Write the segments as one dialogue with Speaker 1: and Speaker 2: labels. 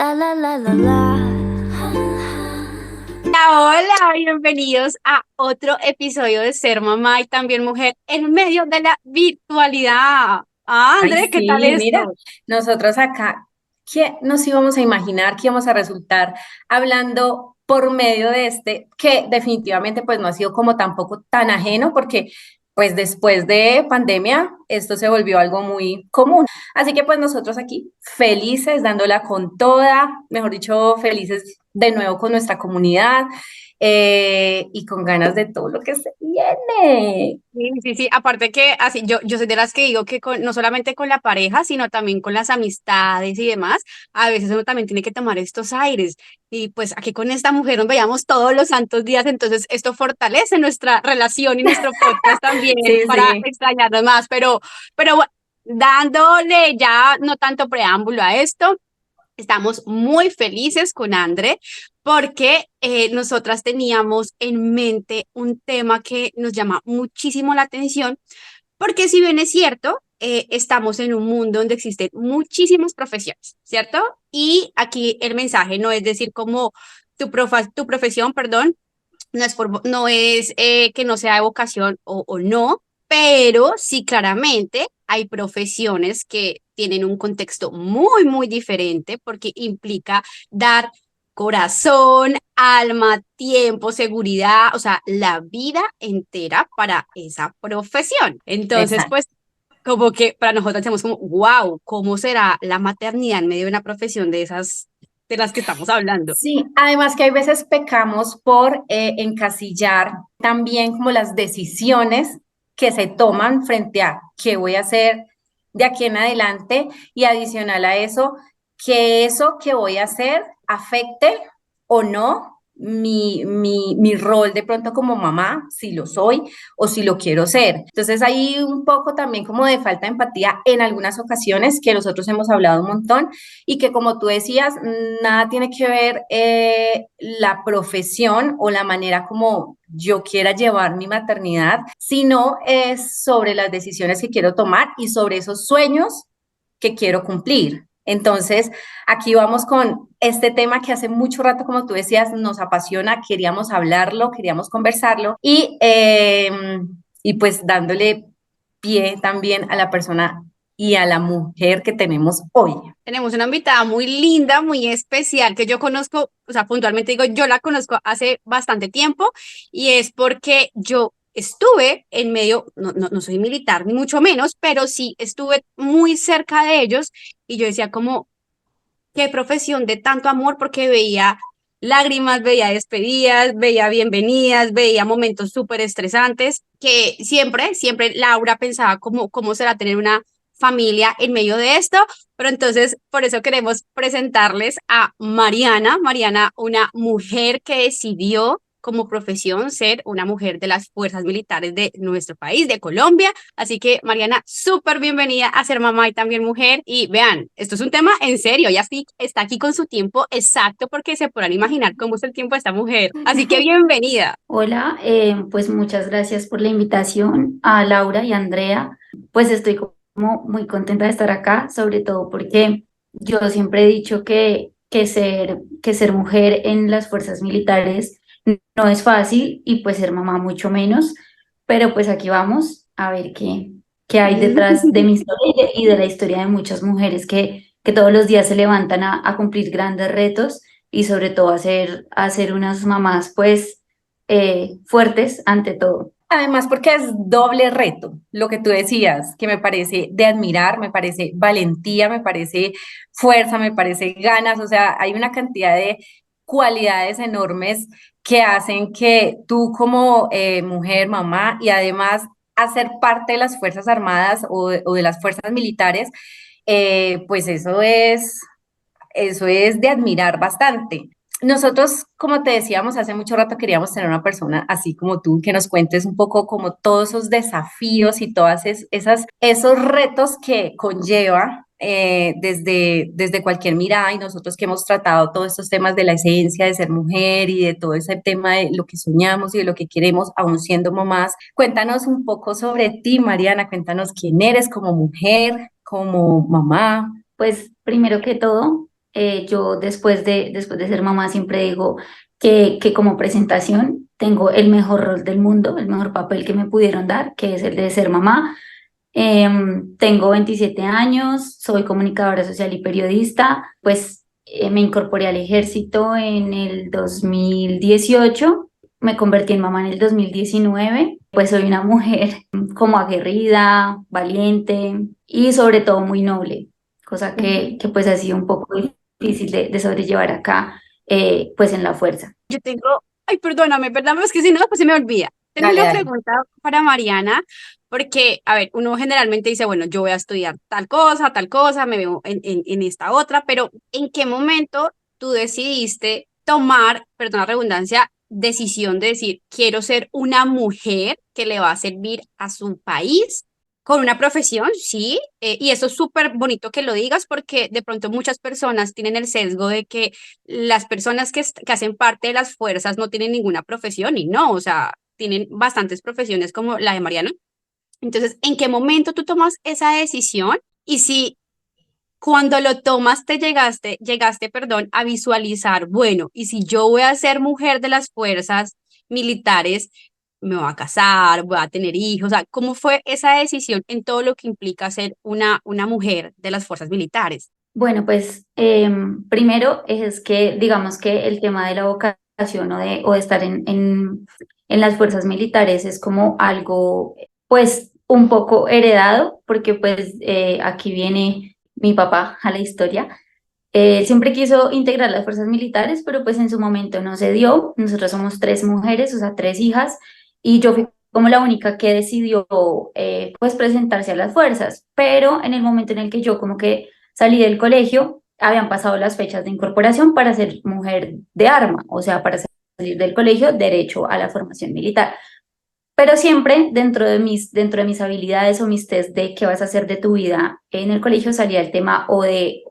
Speaker 1: La la la la la.
Speaker 2: Hola, bienvenidos a otro episodio de Ser Mamá y también Mujer en medio de la virtualidad.
Speaker 3: Ay,
Speaker 2: André, ¿qué tal
Speaker 3: sí, mira,
Speaker 2: esto?
Speaker 3: nosotros acá, ¿qué nos íbamos a imaginar que íbamos a resultar hablando por medio de este, que definitivamente pues no ha sido como tampoco tan ajeno, porque pues después de pandemia esto se volvió algo muy común. Así que pues nosotros aquí felices, dándola con toda, mejor dicho, felices de nuevo con nuestra comunidad y con ganas de todo lo que se viene.
Speaker 2: Sí, sí, sí. Aparte que así, yo soy de las que digo que no solamente con la pareja, sino también con las amistades y demás, a veces uno también tiene que tomar estos aires. Y pues aquí con esta mujer nos veíamos todos los santos días, entonces esto fortalece nuestra relación y nuestro podcast también
Speaker 3: Sí,
Speaker 2: para
Speaker 3: sí.
Speaker 2: extrañarnos más. Pero bueno, dándole ya no tanto preámbulo a esto. Estamos muy felices con André porque nosotras teníamos en mente un tema que nos llama muchísimo la atención, porque si bien es cierto, estamos en un mundo donde existen muchísimas profesiones, ¿cierto? Y aquí el mensaje no es decir como tu profesión, perdón, no es que no sea de vocación o no, pero sí claramente hay profesiones que tienen un contexto muy, muy diferente porque implica dar corazón, alma, tiempo, seguridad, o sea, la vida entera para esa profesión. Entonces,
Speaker 3: Exacto.
Speaker 2: pues como que para nosotros decimos como, wow, ¿cómo será la maternidad en medio de una profesión de esas de las que estamos hablando?
Speaker 3: Sí, además que hay veces pecamos por encasillar también como las decisiones que se toman frente a qué voy a hacer de aquí en adelante y adicional a eso que voy a hacer afecte o no mi rol de pronto como mamá, si lo soy o si lo quiero ser. Entonces hay un poco también como de falta de empatía en algunas ocasiones que nosotros hemos hablado un montón y que como tú decías, nada tiene que ver la profesión o la manera como yo quiera llevar mi maternidad, sino es sobre las decisiones que quiero tomar y sobre esos sueños que quiero cumplir. Entonces, aquí vamos con este tema que hace mucho rato, como tú decías, nos apasiona, queríamos hablarlo, queríamos conversarlo y pues dándole pie también a la persona y a la mujer que tenemos hoy.
Speaker 2: Tenemos una invitada muy linda, muy especial, que yo conozco, o sea, puntualmente digo, yo la conozco hace bastante tiempo y es porque yo estuve en medio, no soy militar, ni mucho menos, pero sí estuve muy cerca de ellos y yo decía como, qué profesión de tanto amor, porque veía lágrimas, veía despedidas, veía bienvenidas, veía momentos súper estresantes, que siempre Laura pensaba cómo será tener una familia en medio de esto, pero entonces por eso queremos presentarles a Mariana. Mariana, una mujer que decidió como profesión ser una mujer de las fuerzas militares de nuestro país, de Colombia. Así que, Mariana, súper bienvenida a ser mamá y también mujer. Y vean, esto es un tema en serio. Ella sí está aquí con su tiempo exacto porque se podrán imaginar cómo es el tiempo de esta mujer. Así que bienvenida.
Speaker 4: Hola, pues muchas gracias por la invitación a Laura y a Andrea. Pues estoy como muy contenta de estar acá, sobre todo porque yo siempre he dicho que ser mujer en las fuerzas militares no es fácil y pues ser mamá mucho menos, pero pues aquí vamos a ver qué hay detrás de mi historia y de la historia de muchas mujeres que todos los días se levantan a cumplir grandes retos y sobre todo a ser unas mamás pues fuertes ante todo.
Speaker 3: Además, porque es doble reto, lo que tú decías, que me parece de admirar, me parece valentía, me parece fuerza, me parece ganas, o sea, hay una cantidad de cualidades enormes que hacen que tú como mujer, mamá y además hacer parte de las Fuerzas Armadas o de las Fuerzas Militares, pues eso es de admirar bastante. Nosotros, como te decíamos, hace mucho rato queríamos tener una persona así como tú, que nos cuentes un poco como todos esos desafíos y todas esos retos que conlleva desde cualquier mirada y nosotros que hemos tratado todos estos temas de la esencia de ser mujer y de todo ese tema de lo que soñamos y de lo que queremos aún siendo mamás. Cuéntanos un poco sobre ti, Mariana, cuéntanos quién eres como mujer, como mamá.
Speaker 4: Pues primero que todo, Yo después de ser mamá siempre digo que como presentación tengo el mejor rol del mundo, el mejor papel que me pudieron dar, que es el de ser mamá. Tengo 27 años, soy comunicadora social y periodista, pues me incorporé al ejército en el 2018, me convertí en mamá en el 2019, pues soy una mujer como aguerrida, valiente y sobre todo muy noble, cosa que pues ha sido un poco difícil de sobrellevar acá, pues en la fuerza.
Speaker 2: Yo tengo, ay, perdóname, es que si no, pues se me olvida. Tengo
Speaker 3: Dale,
Speaker 2: una
Speaker 3: dale.
Speaker 2: pregunta para Mariana, porque, a ver, uno generalmente dice, bueno, yo voy a estudiar tal cosa, me veo en esta otra, pero ¿en qué momento tú decidiste tomar, perdón la redundancia, decisión de decir, quiero ser una mujer que le va a servir a su país? Con una profesión, sí, y eso es súper bonito que lo digas porque de pronto muchas personas tienen el sesgo de que las personas que hacen parte de las fuerzas no tienen ninguna profesión y no, o sea, tienen bastantes profesiones como la de Mariana. Entonces, ¿en qué momento tú tomas esa decisión? Y si cuando lo tomas te llegaste, a visualizar, bueno, y si yo voy a ser mujer de las fuerzas militares, me voy a casar, voy a tener hijos, o sea, ¿cómo fue esa decisión en todo lo que implica ser una mujer de las fuerzas militares?
Speaker 4: Bueno, pues primero es que digamos que el tema de la vocación o de estar en las fuerzas militares es como algo pues un poco heredado, porque pues aquí viene mi papá a la historia. Siempre quiso integrar las fuerzas militares, pero pues en su momento no se dio. Nosotros somos tres mujeres, o sea, tres hijas, y yo fui como la única que decidió pues presentarse a las fuerzas. Pero en el momento en el que yo como que salí del colegio, habían pasado las fechas de incorporación para ser mujer de arma, o sea, para salir del colegio, derecho a la formación militar. Pero siempre dentro de mis habilidades o mis test de qué vas a hacer de tu vida en el colegio salía el tema o de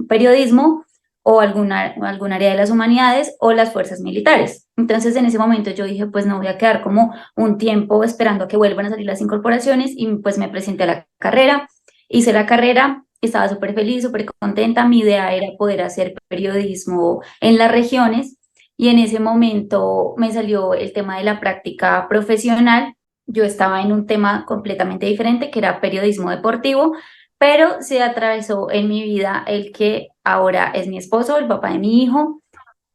Speaker 4: periodismo o algún área de las humanidades o las fuerzas militares. Entonces en ese momento yo dije, pues no voy a quedar como un tiempo esperando a que vuelvan a salir las incorporaciones y pues me presenté a la carrera, hice la carrera. Estaba súper feliz, súper contenta. Mi idea era poder hacer periodismo en las regiones y en ese momento me salió el tema de la práctica profesional. Yo estaba en un tema completamente diferente, que era periodismo deportivo, pero se atravesó en mi vida el que ahora es mi esposo, el papá de mi hijo,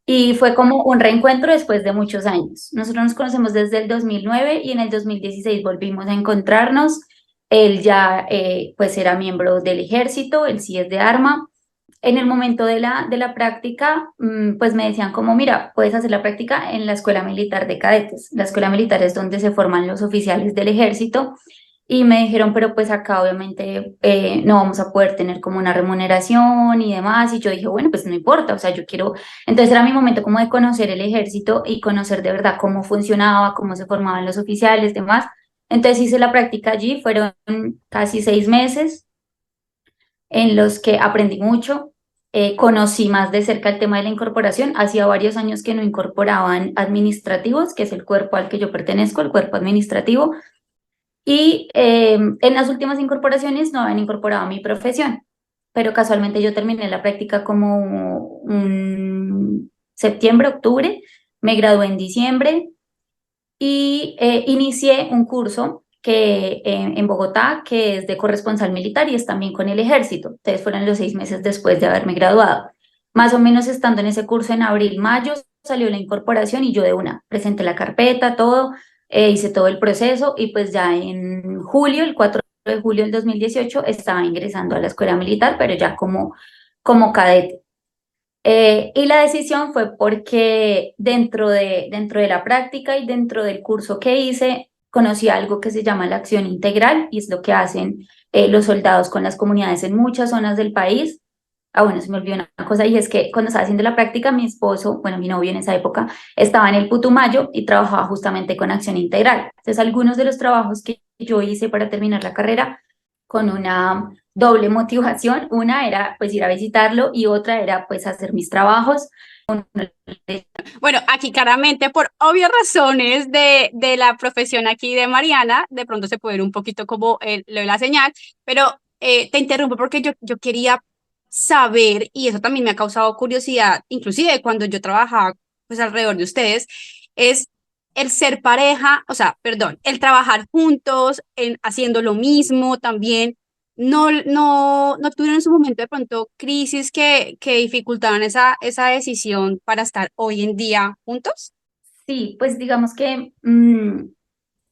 Speaker 4: y fue como un reencuentro después de muchos años. Nosotros nos conocemos desde el 2009 y en el 2016 volvimos a encontrarnos. Él ya pues era miembro del ejército, él sí es de arma. En el momento de la práctica, pues me decían como, mira, puedes hacer la práctica en la Escuela Militar de Cadetes. La Escuela Militar es donde se forman los oficiales del ejército. Y me dijeron, pero pues acá obviamente no vamos a poder tener como una remuneración y demás. Y yo dije, bueno, pues no importa, o sea, yo quiero. Entonces era mi momento como de conocer el ejército y conocer de verdad cómo funcionaba, cómo se formaban los oficiales, demás. Entonces hice la práctica allí, fueron casi 6 meses en los que aprendí mucho, conocí más de cerca el tema de la incorporación. Hacía varios años que no incorporaban administrativos, que es el cuerpo al que yo pertenezco, el cuerpo administrativo, y en las últimas incorporaciones no habían incorporado mi profesión, pero casualmente yo terminé la práctica como un septiembre, octubre, me gradué en diciembre y inicié un curso en Bogotá que es de corresponsal militar y es también con el ejército. Entonces fueron los 6 meses después de haberme graduado. Más o menos estando en ese curso en abril, mayo, salió la incorporación y yo de una presenté la carpeta, todo, hice todo el proceso y pues ya en julio, el 4 de julio del 2018, estaba ingresando a la escuela militar, pero ya como cadete. Y la decisión fue porque dentro de la práctica y dentro del curso que hice, conocí algo que se llama la acción integral y es lo que hacen los soldados con las comunidades en muchas zonas del país. Ah, bueno, se me olvidó una cosa y es que cuando estaba haciendo la práctica, mi esposo, bueno, mi novio en esa época, estaba en el Putumayo y trabajaba justamente con acción integral. Entonces, algunos de los trabajos que yo hice para terminar la carrera con una doble motivación. Una era pues ir a visitarlo y otra era pues hacer mis trabajos.
Speaker 2: Bueno, aquí claramente por obvias razones de la profesión aquí de Mariana, de pronto se puede ver un poquito como lo de la señal, pero te interrumpo porque yo quería saber, y eso también me ha causado curiosidad, inclusive cuando yo trabajaba pues alrededor de ustedes, es el ser pareja, o sea, perdón, el trabajar juntos, en, haciendo lo mismo también. No tuvieron en su momento de pronto crisis que dificultaban esa decisión para estar hoy en día juntos.
Speaker 4: Sí, pues digamos que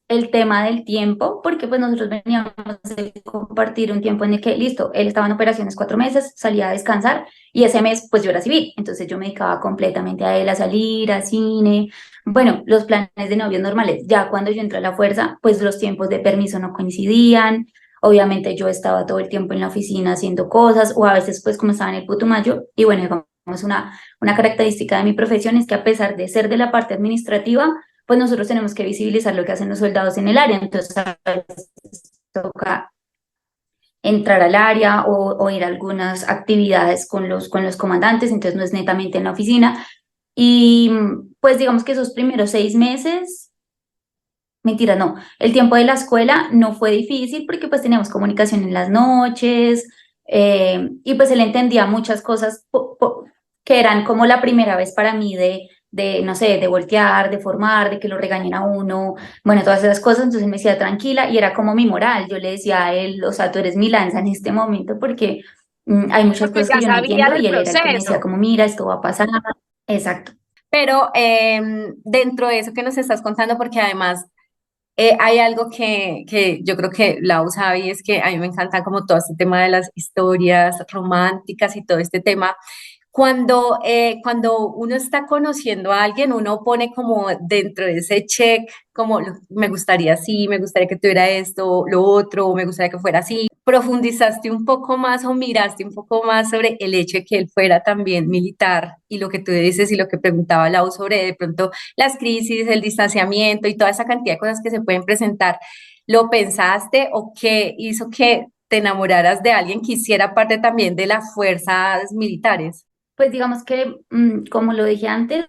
Speaker 4: el tema del tiempo, porque pues nosotros veníamos de compartir un tiempo en el que, listo, él estaba en operaciones 4 meses, salía a descansar y ese mes pues yo era civil, entonces yo me dedicaba completamente a él, a salir, a cine, bueno, los planes de novios normales. Ya cuando yo entré a la fuerza, pues los tiempos de permiso no coincidían, obviamente yo estaba todo el tiempo en la oficina haciendo cosas o a veces pues como estaba en el Putumayo y bueno, digamos una característica de mi profesión es que a pesar de ser de la parte administrativa, pues nosotros tenemos que visibilizar lo que hacen los soldados en el área. Entonces, a veces toca entrar al área o ir a algunas actividades con los comandantes, entonces no es netamente en la oficina. Y pues digamos que esos primeros 6 meses, mentira, no, el tiempo de la escuela no fue difícil porque pues teníamos comunicación en las noches y pues él entendía muchas cosas que eran como la primera vez para mí no sé, de voltear, de formar, de que lo regañen a uno, bueno, todas esas cosas, entonces me decía tranquila y era como mi moral, yo le decía a él, o sea, tú eres mi lanza en este momento porque hay muchas
Speaker 2: Porque
Speaker 4: cosas que
Speaker 2: ya
Speaker 4: yo no
Speaker 2: sabías
Speaker 4: entiendo
Speaker 2: el
Speaker 4: y él era el que me decía
Speaker 2: proceso.
Speaker 4: como, mira, esto va a pasar, exacto.
Speaker 3: Pero dentro de eso que nos estás contando, porque además hay algo que yo creo que Lau sabe y es que a mí me encanta como todo este tema de las historias románticas y todo este tema. Cuando uno está conociendo a alguien, uno pone como dentro de ese check, como me gustaría así, me gustaría que tuviera esto, lo otro, me gustaría que fuera así. ¿Profundizaste un poco más o miraste un poco más sobre el hecho de que él fuera también militar y lo que tú dices y lo que preguntaba Lau sobre de pronto las crisis, el distanciamiento y toda esa cantidad de cosas que se pueden presentar? ¿Lo pensaste o qué hizo que te enamoraras de alguien que hiciera parte también de las fuerzas militares?
Speaker 4: Pues digamos que, como lo dije antes,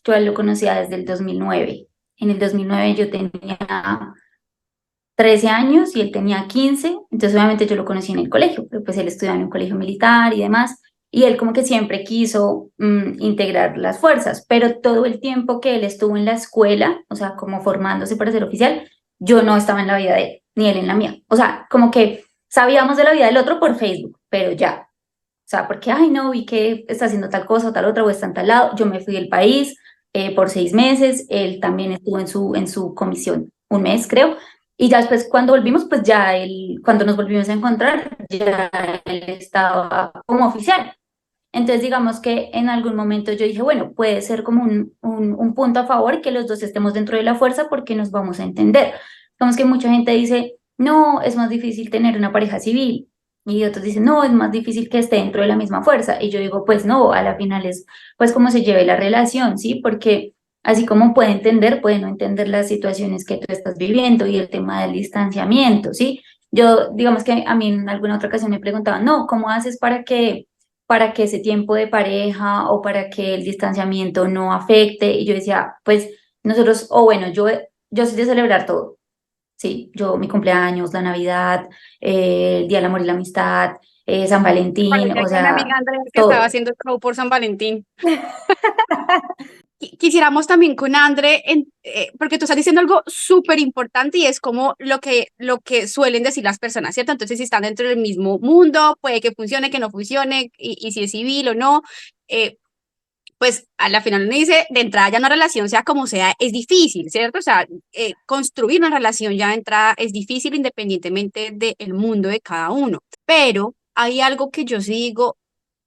Speaker 4: yo a él lo conocía desde el 2009. En el 2009 yo tenía 13 años y él tenía 15, entonces obviamente yo lo conocí en el colegio, pero pues él estudiaba en un colegio militar y demás, y él como que siempre quiso integrar las fuerzas, pero todo el tiempo que él estuvo en la escuela, o sea, como formándose para ser oficial, yo no estaba en la vida de él, ni él en la mía. O sea, como que sabíamos de la vida del otro por Facebook, pero ya. O sea, porque, ay, no, vi que está haciendo tal cosa o tal otra o está en tal lado. Yo me fui del país por 6 meses. Él también estuvo en su comisión un mes, creo. Y ya después, cuando volvimos, pues ya él, cuando nos volvimos a encontrar, ya él estaba como oficial. Entonces, digamos que en algún momento yo dije, bueno, puede ser como un punto a favor que los dos estemos dentro de la fuerza porque nos vamos a entender. Digamos que mucha gente dice, no, es más difícil tener una pareja civil. Y otros dicen, no, es más difícil que esté dentro de la misma fuerza. Y yo digo, pues no, a la final es pues cómo se lleve la relación, ¿sí? Porque así como puede entender, puede no entender las situaciones que tú estás viviendo y el tema del distanciamiento, ¿sí? Yo, digamos que a mí en alguna otra ocasión me preguntaban, no, ¿cómo haces para que ese tiempo de pareja o para que el distanciamiento no afecte? Y yo decía, pues nosotros, o bueno, yo soy de celebrar todo, sí, yo mi cumpleaños, la Navidad, el Día del Amor y la Amistad, San Valentín,
Speaker 2: Parecía
Speaker 4: o
Speaker 2: que mi amiga
Speaker 4: sea,
Speaker 2: Andrea que estaba
Speaker 4: todo.
Speaker 2: haciendo el show por San Valentín. Quisiéramos también con Andre, porque tú estás diciendo algo súper importante y es como lo que suelen decir las personas, ¿cierto? Entonces, si están dentro del mismo mundo, puede que funcione, que no funcione, y si es civil o no, eh, pues a la final uno dice, de entrada ya una relación, sea como sea, es difícil, ¿cierto? O sea, construir una relación ya de entrada es difícil independientemente del mundo de cada uno. Pero hay algo que yo sí digo,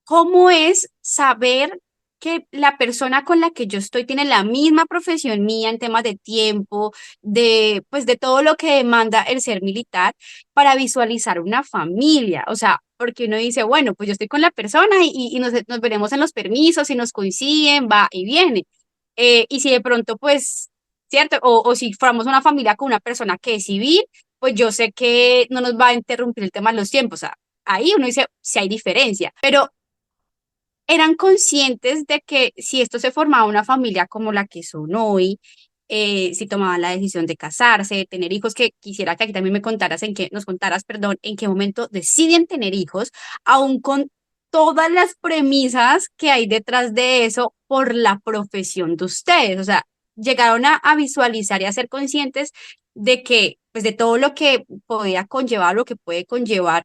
Speaker 2: ¿cómo es saber que la persona con la que yo estoy tiene la misma profesión mía en temas de tiempo, de, pues, de todo lo que demanda el ser militar para visualizar una familia? O sea, porque uno dice, bueno, pues yo estoy con la persona y nos veremos en los permisos, y nos coinciden, va y viene. Y si de pronto, pues, ¿cierto? O si formamos una familia con una persona que es civil, pues yo sé que no nos va a interrumpir el tema de los tiempos. O sea, ahí uno dice si hay diferencia, pero eran conscientes de que si esto se formaba una familia como la que son hoy, si tomaban la decisión de casarse, de tener hijos, que quisiera que aquí también me contaras nos contaras, perdón, en qué momento deciden tener hijos, aún con todas las premisas que hay detrás de eso por la profesión de ustedes. O sea, llegaron a visualizar y a ser conscientes de que, pues de todo lo que podía conllevar, lo que puede conllevar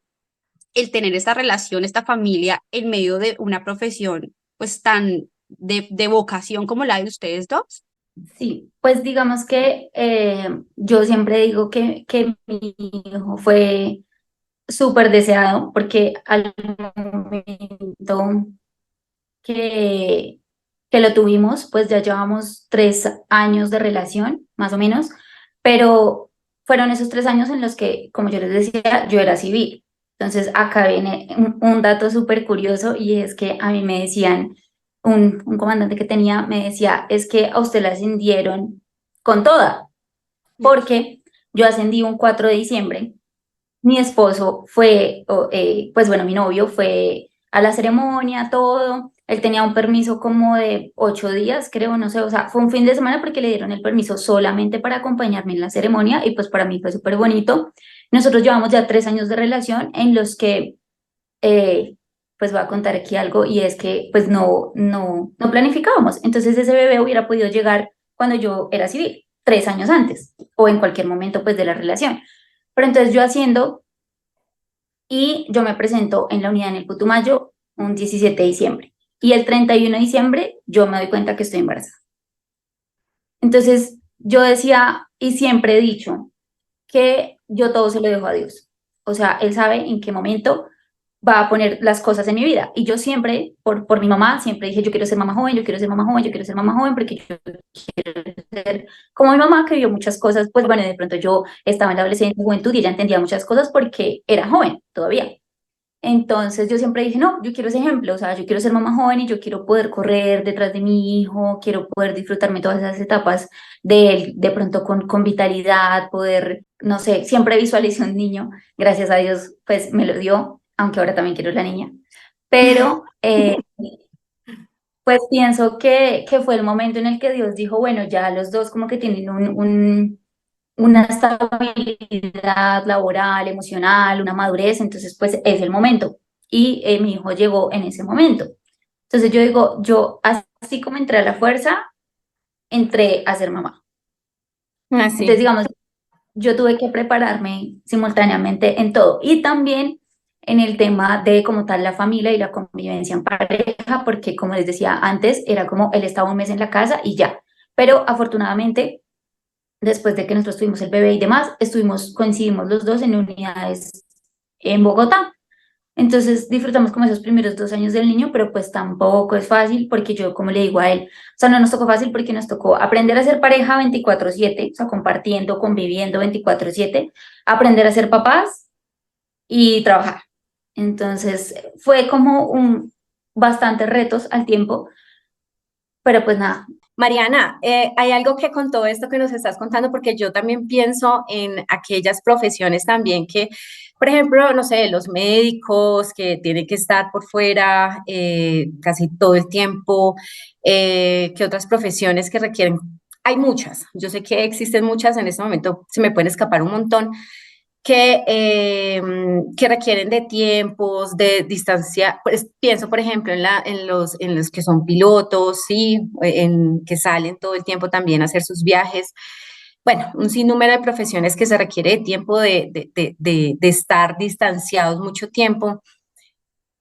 Speaker 2: el tener esta relación, esta familia en medio de una profesión pues tan de vocación como la de ustedes dos.
Speaker 4: Sí, pues digamos que yo siempre digo que mi hijo fue súper deseado porque al momento que, que lo tuvimos, pues ya llevamos 3 años de relación, más o menos, pero fueron esos 3 años en los que, como yo les decía, yo era civil. Entonces, acá viene un dato súper curioso y es que a mí me decían, un comandante que tenía me decía, es que a usted la ascendieron con toda, porque yo ascendí un 4 de diciembre, mi esposo fue, pues bueno, mi novio fue a la ceremonia, todo. Él tenía un permiso como de 8 días, creo, no sé, o sea, fue un fin de semana porque le dieron el permiso solamente para acompañarme en la ceremonia y pues para mí fue súper bonito. Nosotros llevamos ya 3 años de relación en los que, eh, pues voy a contar aquí algo y es que pues no planificábamos. Entonces ese bebé hubiera podido llegar cuando yo era civil, 3 años antes o en cualquier momento pues de la relación. Pero entonces yo haciendo y yo me presento en la unidad en el Putumayo un 17 de diciembre. Y el 31 de diciembre yo me doy cuenta que estoy embarazada. Entonces yo decía y siempre he dicho que yo todo se lo dejo a Dios. O sea, Él sabe en qué momento va a poner las cosas en mi vida. Y yo siempre, por mi mamá, siempre dije, yo quiero ser mamá joven, yo quiero ser mamá joven, yo quiero ser mamá joven, porque yo quiero ser como mi mamá que vio muchas cosas, pues bueno, de pronto yo estaba en la adolescencia, juventud y ella entendía muchas cosas porque era joven todavía. Entonces yo siempre dije, no, yo quiero ese ejemplo, o sea, yo quiero ser mamá joven y yo quiero poder correr detrás de mi hijo, quiero poder disfrutarme todas esas etapas de él, de pronto con vitalidad, poder, no sé, siempre visualicé un niño, gracias a Dios, pues me lo dio, aunque ahora también quiero la niña, pero pues pienso que fue el momento en el que Dios dijo, bueno, ya los dos como que tienen una estabilidad laboral, emocional, una madurez, entonces pues es el momento. Y mi hijo llegó en ese momento. Entonces yo digo, yo así como entré a la fuerza, entré a ser mamá. Entonces
Speaker 3: Así.
Speaker 4: digamos, yo tuve que prepararme simultáneamente en todo y también en el tema de como tal la familia y la convivencia en pareja, porque como les decía antes, era como él estaba un mes en la casa y ya. Pero afortunadamente después de que nosotros tuvimos el bebé y demás, coincidimos los dos en unidades en Bogotá. Entonces disfrutamos como esos primeros 2 años del niño, pero pues tampoco es fácil porque yo, como le digo a él, o sea, no nos tocó fácil porque nos tocó aprender a ser pareja 24/7, o sea, compartiendo, conviviendo 24/7, aprender a ser papás y trabajar. Entonces fue como bastantes retos al tiempo, pero pues nada.
Speaker 3: Mariana, hay algo que con todo esto que nos estás contando, porque yo también pienso en aquellas profesiones también que, por ejemplo, no sé, los médicos que tienen que estar por fuera casi todo el tiempo, que otras profesiones que requieren, hay muchas, yo sé que existen muchas, en este momento se me pueden escapar un montón, que requieren de tiempos, de distancia. Pues, pienso, por ejemplo, en los que son pilotos, ¿sí? Que salen todo el tiempo también a hacer sus viajes. Bueno, un sinnúmero de profesiones que se requiere de tiempo de estar distanciados mucho tiempo.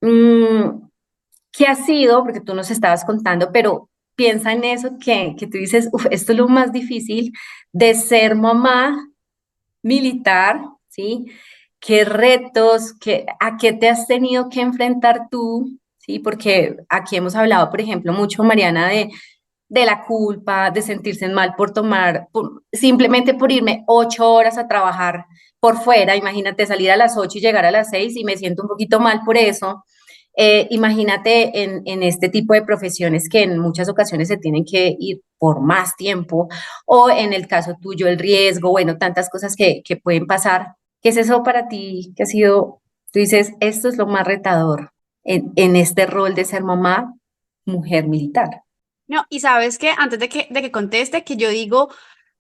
Speaker 3: Mm, ¿Qué ha sido? Porque tú nos estabas contando, pero piensa en eso que tú dices, "Uf, esto es lo más difícil de ser mamá militar, ¿sí? ¿Qué retos, a qué te has tenido que enfrentar tú? ¿Sí? Porque aquí hemos hablado, por ejemplo, mucho, Mariana, de la culpa, de sentirse mal por simplemente por irme 8 horas a trabajar por fuera. Imagínate salir a las 8 y llegar a las 6 y me siento un poquito mal por eso. Imagínate en este tipo de profesiones que en muchas ocasiones se tienen que ir por más tiempo o en el caso tuyo el riesgo, bueno, tantas cosas que pueden pasar. ¿Qué es eso para ti que ha sido, tú dices, esto es lo más retador en este rol de ser mamá, mujer militar?
Speaker 2: No, y sabes que antes de que conteste, que yo digo,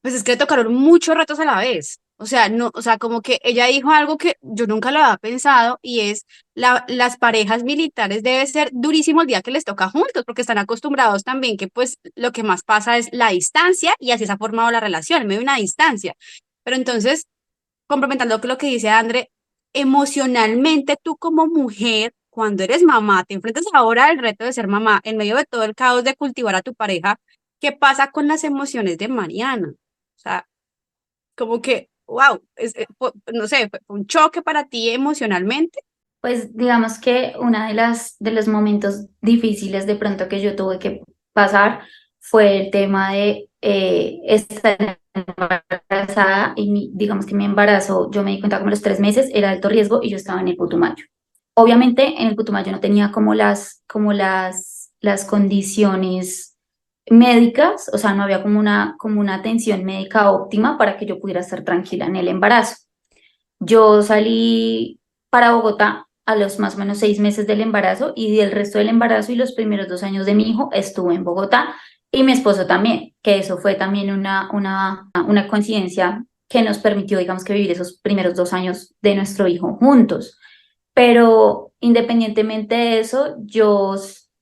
Speaker 2: pues es que le tocaron muchos retos a la vez. O sea, no, o sea, como que ella dijo algo que yo nunca lo había pensado y es las parejas militares debe ser durísimo el día que les toca juntos, porque están acostumbrados también que pues lo que más pasa es la distancia y así se ha formado la relación, en medio de una distancia. Pero entonces, complementando con lo que dice André, emocionalmente tú como mujer, cuando eres mamá, te enfrentas ahora al reto de ser mamá en medio de todo el caos de cultivar a tu pareja, ¿qué pasa con las emociones de Mariana? O sea, como que, wow, no sé, fue un choque para ti emocionalmente.
Speaker 4: Pues digamos que una de los momentos difíciles de pronto que yo tuve que pasar fue el tema de estar embarazada y digamos que mi embarazo, yo me di cuenta como a los 3 meses, era de alto riesgo y yo estaba en el Putumayo. Obviamente en el Putumayo no tenía las condiciones médicas, o sea, no había como una atención médica óptima para que yo pudiera estar tranquila en el embarazo. Yo salí para Bogotá a los más o menos 6 meses del embarazo y el resto del embarazo y los primeros 2 años de mi hijo estuve en Bogotá y mi esposo también, que eso fue también una coincidencia que nos permitió, digamos, que vivir esos primeros 2 años de nuestro hijo juntos. Pero independientemente de eso, yo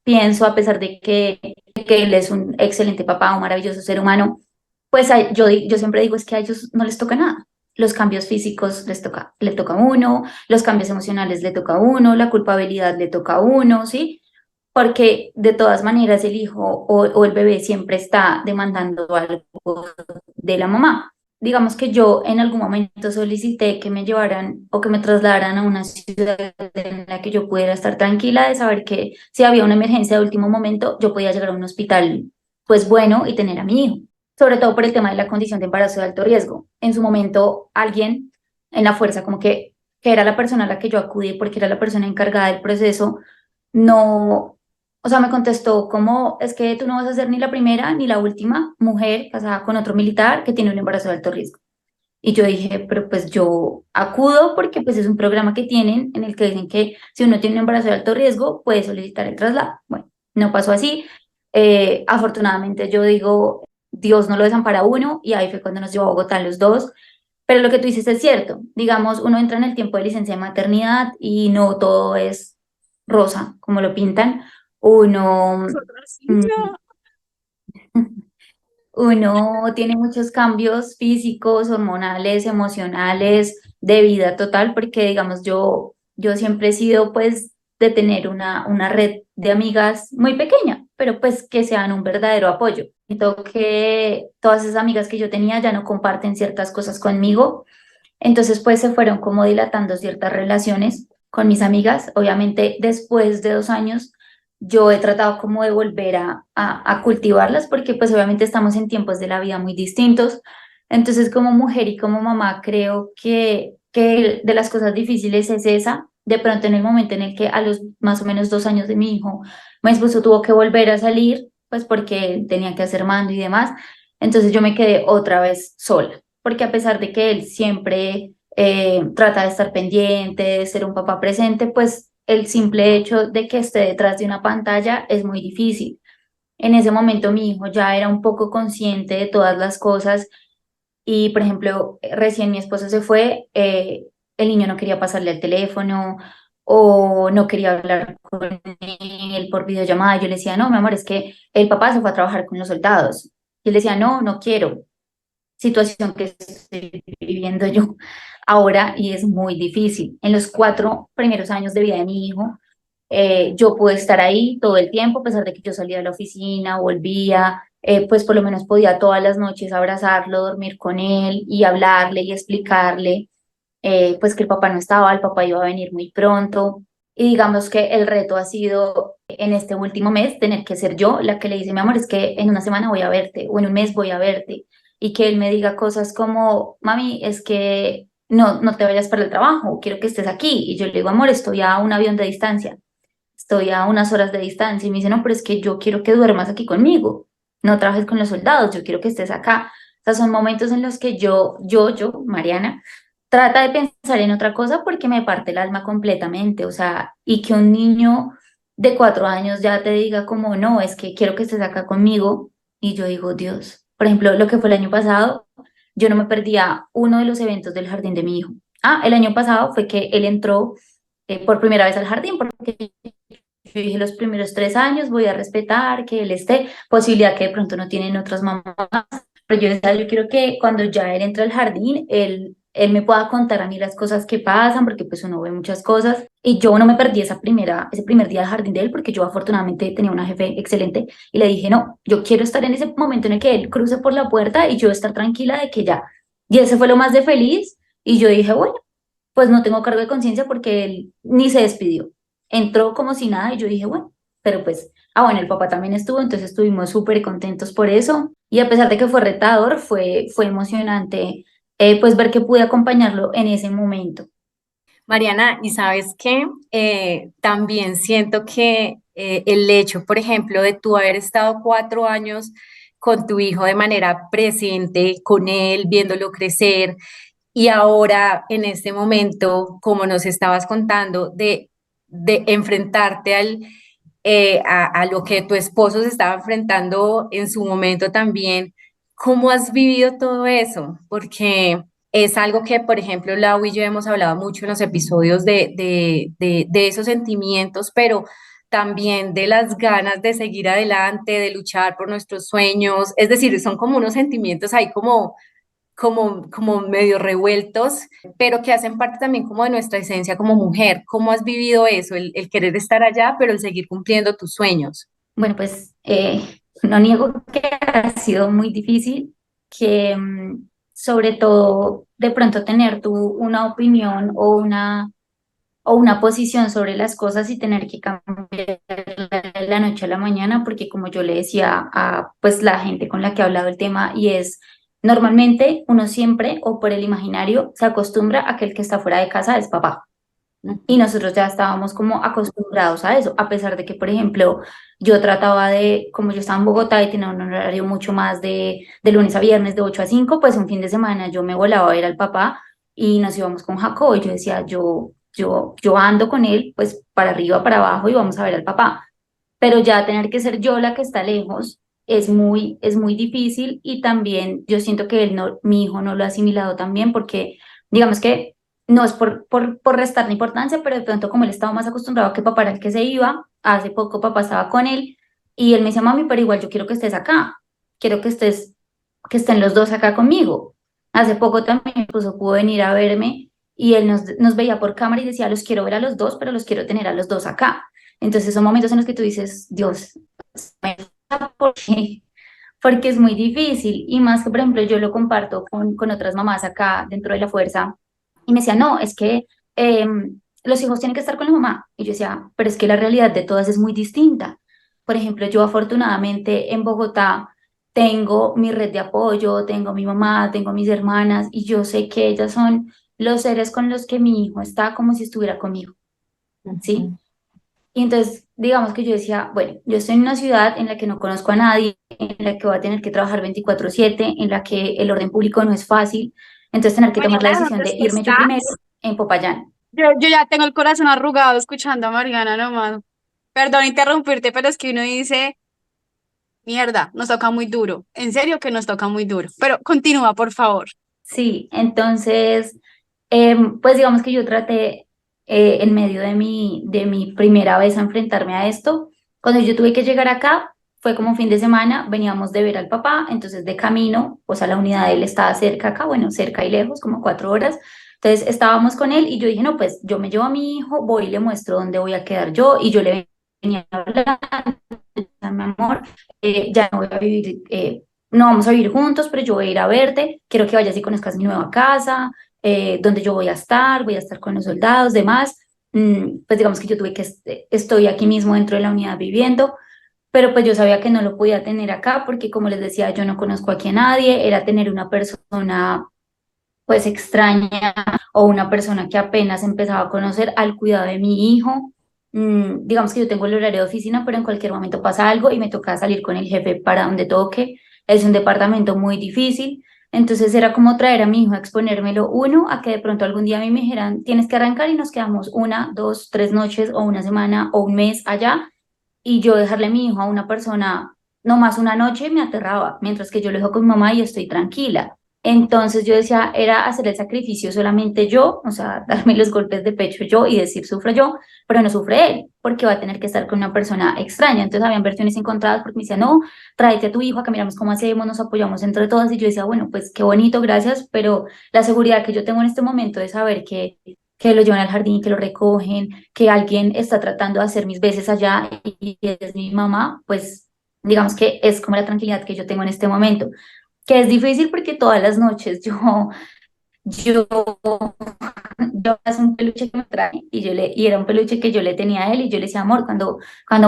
Speaker 4: pienso, a pesar de que él es un excelente papá, un maravilloso ser humano, pues yo siempre digo es que a ellos no les toca nada. Los cambios físicos le toca a uno, los cambios emocionales le toca a uno, la culpabilidad le toca a uno, ¿sí? Porque de todas maneras el hijo o el bebé siempre está demandando algo de la mamá. Digamos que yo en algún momento solicité que me llevaran o que me trasladaran a una ciudad en la que yo pudiera estar tranquila de saber que si había una emergencia de último momento, yo podía llegar a un hospital pues bueno y tener a mi hijo, sobre todo por el tema de la condición de embarazo de alto riesgo. En su momento alguien en la fuerza como que era la persona a la que yo acudí porque era la persona encargada del proceso, no, o sea, me contestó como, es que tú no vas a ser ni la primera ni la última mujer casada con otro militar que tiene un embarazo de alto riesgo. Y yo dije, pero pues yo acudo porque pues es un programa que tienen en el que dicen que si uno tiene un embarazo de alto riesgo puede solicitar el traslado. Bueno, no pasó así. Afortunadamente yo digo, Dios no lo desampara a uno y ahí fue cuando nos llevó a Bogotá los dos. Pero lo que tú dices es cierto. Digamos, uno entra en el tiempo de licencia de maternidad y no todo es rosa, como lo pintan. Uno,
Speaker 2: Nosotros sí,
Speaker 4: mm,
Speaker 2: no.
Speaker 4: uno tiene muchos cambios físicos, hormonales, emocionales, de vida total, porque digamos, yo siempre he sido pues de tener una red de amigas muy pequeña, pero pues que sean un verdadero apoyo. Siento que todas esas amigas que yo tenía ya no comparten ciertas cosas conmigo, entonces pues se fueron como dilatando ciertas relaciones con mis amigas. Obviamente después de 2 años yo he tratado como de volver a cultivarlas porque pues obviamente estamos en tiempos de la vida muy distintos. Entonces como mujer y como mamá creo que de las cosas difíciles es esa. De pronto en el momento en el que a los más o menos 2 años de mi hijo, mi esposo tuvo que volver a salir pues porque él tenía que hacer mando y demás. Entonces yo me quedé otra vez sola porque a pesar de que él siempre trata de estar pendiente, de ser un papá presente, pues el simple hecho de que esté detrás de una pantalla es muy difícil. En ese momento mi hijo ya era un poco consciente de todas las cosas y, por ejemplo, recién mi esposo se fue, el niño no quería pasarle el teléfono o no quería hablar con él por videollamada. Yo le decía, no, mi amor, es que el papá se fue a trabajar con los soldados. Y él decía, no, no quiero, situación que estoy viviendo yo ahora y es muy difícil. En los 4 primeros años de vida de mi hijo, yo pude estar ahí todo el tiempo, a pesar de que yo salía de la oficina, volvía, pues por lo menos podía todas las noches abrazarlo, dormir con él y hablarle y explicarle, pues que el papá no estaba, el papá iba a venir muy pronto. Y digamos que el reto ha sido en este último mes tener que ser yo la que le dice, mi amor, es que en una semana voy a verte o en un mes voy a verte. Y que él me diga cosas como, mami, es que no te vayas para el trabajo, quiero que estés aquí. Y yo le digo, amor, estoy a un avión de distancia, estoy a unas horas de distancia. Y me dice, no, pero es que yo quiero que duermas aquí conmigo, no trabajes con los soldados, yo quiero que estés acá. O sea, son momentos en los que Mariana, trata de pensar en otra cosa porque me parte el alma completamente. O sea, y que un niño de 4 años ya te diga como, no, es que quiero que estés acá conmigo. Y yo digo, Dios, por ejemplo, lo que fue el año pasado, yo no me perdía uno de los eventos del jardín de mi hijo. Ah, el año pasado fue que él entró por primera vez al jardín, porque yo dije los primeros 3 años voy a respetar que él esté, posibilidad que de pronto no tienen otras mamás, pero yo decía, yo quiero que cuando ya él entre al jardín, él me pueda contar a mí las cosas que pasan, porque pues uno ve muchas cosas, y yo no me perdí ese primer día del jardín de él, porque yo afortunadamente tenía una jefe excelente, y le dije, no, yo quiero estar en ese momento en el que él cruce por la puerta y yo estar tranquila de que ya, y ese fue lo más de feliz, y yo dije, bueno, pues no tengo cargo de conciencia porque él ni se despidió. Entró como si nada y yo dije, bueno, pero pues, bueno, el papá también estuvo, entonces estuvimos súper contentos por eso. Y a pesar de que fue retador, fue emocionante, pues ver que pude acompañarlo en ese momento.
Speaker 3: Mariana, y sabes qué, también siento que el hecho, por ejemplo, de tú haber estado 4 años con tu hijo de manera presente, con él, viéndolo crecer, y ahora en este momento, como nos estabas contando, de enfrentarte a lo que tu esposo se estaba enfrentando en su momento también, ¿cómo has vivido todo eso? Porque es algo que, por ejemplo, Lau y yo hemos hablado mucho en los episodios de esos sentimientos, pero también de las ganas de seguir adelante, de luchar por nuestros sueños. Es decir, son como unos sentimientos ahí como medio revueltos, pero que hacen parte también como de nuestra esencia como mujer. ¿Cómo has vivido eso? El querer estar allá, pero el seguir cumpliendo tus sueños.
Speaker 4: Bueno, pues no niego que ha sido muy difícil, que sobre todo de pronto tener tú una opinión o una posición sobre las cosas y tener que cambiar de la noche a la mañana, porque como yo le decía a pues la gente con la que he hablado el tema, y es normalmente uno siempre o por el imaginario se acostumbra a que el que está fuera de casa es papá. Y nosotros ya estábamos como acostumbrados a eso, a pesar de que, por ejemplo, yo trataba de, como yo estaba en Bogotá y tenía un horario mucho más de lunes a viernes, de 8 a 5, pues un fin de semana yo me volaba a ver al papá y nos íbamos con Jacob. Y yo decía, yo ando con él, pues para arriba, para abajo y vamos a ver al papá. Pero ya tener que ser yo la que está lejos es muy difícil, y también yo siento que él no, mi hijo no lo ha asimilado también, porque digamos que no es por restar importancia, pero de pronto como él estaba más acostumbrado a que papá era el que se iba, hace poco papá estaba con él y él me decía, mami, pero igual yo quiero que estés acá, quiero que estén los dos acá conmigo. Hace poco también incluso pudo venir a verme y él nos veía por cámara y decía, los quiero ver a los dos, pero los quiero tener a los dos acá. Entonces son momentos en los que tú dices, Dios, ¿por qué? Porque es muy difícil, y más que, por ejemplo, yo lo comparto con otras mamás acá dentro de la fuerza y me decía, no, es que los hijos tienen que estar con la mamá. Y yo decía, pero es que la realidad de todas es muy distinta. Por ejemplo, yo afortunadamente en Bogotá tengo mi red de apoyo, tengo mi mamá, tengo mis hermanas, y yo sé que ellas son los seres con los que mi hijo está como si estuviera conmigo, ¿sí?
Speaker 3: Ujú.
Speaker 4: Y entonces, digamos que yo decía, bueno, yo estoy en una ciudad en la que no conozco a nadie, en la que voy a tener que trabajar 24/7, en la que el orden público no es fácil, entonces tener que tomar la
Speaker 2: Mariana,
Speaker 4: decisión
Speaker 2: ¿dónde
Speaker 4: de
Speaker 2: es que
Speaker 4: irme yo primero
Speaker 2: estás?
Speaker 4: en Popayán.
Speaker 2: Yo ya tengo el corazón arrugado escuchando a Mariana nomás. Perdón interrumpirte, pero es que uno dice, mierda, nos toca muy duro. En serio que nos toca muy duro. Pero continúa, por favor.
Speaker 4: Sí, entonces, pues digamos que yo traté en medio de mi primera vez a enfrentarme a esto. Cuando yo tuve que llegar acá, fue como un fin de semana, veníamos de ver al papá, entonces de camino, pues a la unidad de él estaba cerca acá, bueno, cerca y lejos, como 4 horas. Entonces estábamos con él y yo dije, no, pues yo me llevo a mi hijo, voy y le muestro dónde voy a quedar yo, y yo le venía a hablar, mi amor, ya no voy a vivir, no vamos a vivir juntos, pero yo voy a ir a verte, quiero que vayas y conozcas mi nueva casa, donde yo voy a estar con los soldados, demás. Pues digamos que yo tuve que, estoy aquí mismo dentro de la unidad viviendo, pero pues yo sabía que no lo podía tener acá porque, como les decía, yo no conozco aquí a nadie, era tener una persona pues extraña o una persona que apenas empezaba a conocer al cuidado de mi hijo. Digamos que yo tengo el horario de oficina, pero en cualquier momento pasa algo y me toca salir con el jefe para donde toque. Es un departamento muy difícil, entonces era como traer a mi hijo a exponérmelo, uno, a que de pronto algún día a mí me dijeran, tienes que arrancar y nos quedamos 1, 2, 3 noches o una semana o un mes allá, y yo dejarle a mi hijo a una persona no más una noche me aterraba, mientras que yo lo dejo con mi mamá y estoy tranquila. Entonces yo decía, era hacer el sacrificio solamente yo, o sea, darme los golpes de pecho yo y decir sufro yo, pero no sufre él, porque va a tener que estar con una persona extraña. Entonces habían versiones encontradas porque me decía, no, tráete a tu hijo, acá miramos cómo hacemos, nos apoyamos entre todas. Y yo decía, bueno, pues qué bonito, gracias, pero la seguridad que yo tengo en este momento de saber que lo llevan al jardín, que lo recogen, que alguien está tratando de hacer mis veces allá y es mi mamá, pues digamos que es como la tranquilidad que yo tengo en este momento, que es difícil porque todas las noches yo, yo hago un peluche que me trae y era un peluche que yo le tenía a él y yo le decía, amor, cuando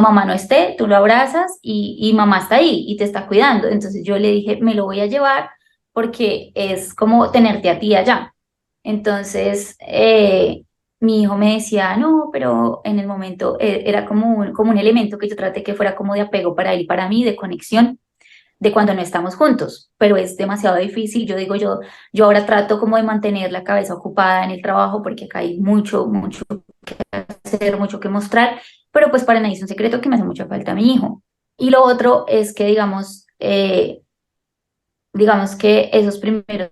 Speaker 4: mamá no esté, tú lo abrazas y mamá está ahí y te está cuidando. Entonces yo le dije, me lo voy a llevar porque es como tenerte a ti allá. Entonces, mi hijo me decía, no, pero en el momento era como un elemento que yo traté que fuera como de apego para él y para mí, de conexión de cuando no estamos juntos, pero es demasiado difícil. Yo digo, yo ahora trato como de mantener la cabeza ocupada en el trabajo porque acá hay mucho, mucho que hacer, mucho que mostrar, pero pues para nadie es un secreto que me hace mucha falta mi hijo. Y lo otro es que, digamos que esos primeros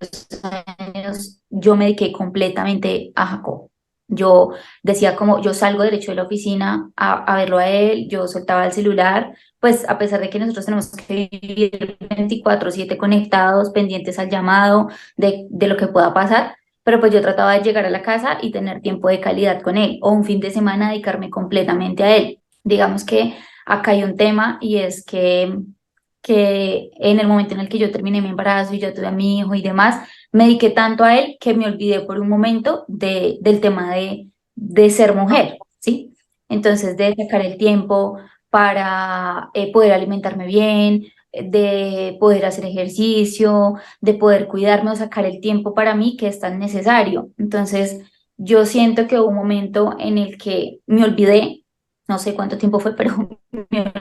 Speaker 4: años yo me dediqué completamente a Jacob. Yo decía como yo salgo derecho de la oficina a verlo a él, yo soltaba el celular, pues a pesar de que nosotros tenemos que vivir 24/7 conectados, pendientes al llamado, de lo que pueda pasar, pero pues yo trataba de llegar a la casa y tener tiempo de calidad con él, o un fin de semana dedicarme completamente a él. Digamos que acá hay un tema y es que en el momento en el que yo terminé mi embarazo y yo tuve a mi hijo y demás, me dediqué tanto a él que me olvidé por un momento del tema de ser mujer, ¿sí? Entonces, de sacar el tiempo para poder alimentarme bien, de poder hacer ejercicio, de poder cuidarme o sacar el tiempo para mí que es tan necesario. Entonces, yo siento que hubo un momento en el que me olvidé, no sé cuánto tiempo fue, pero me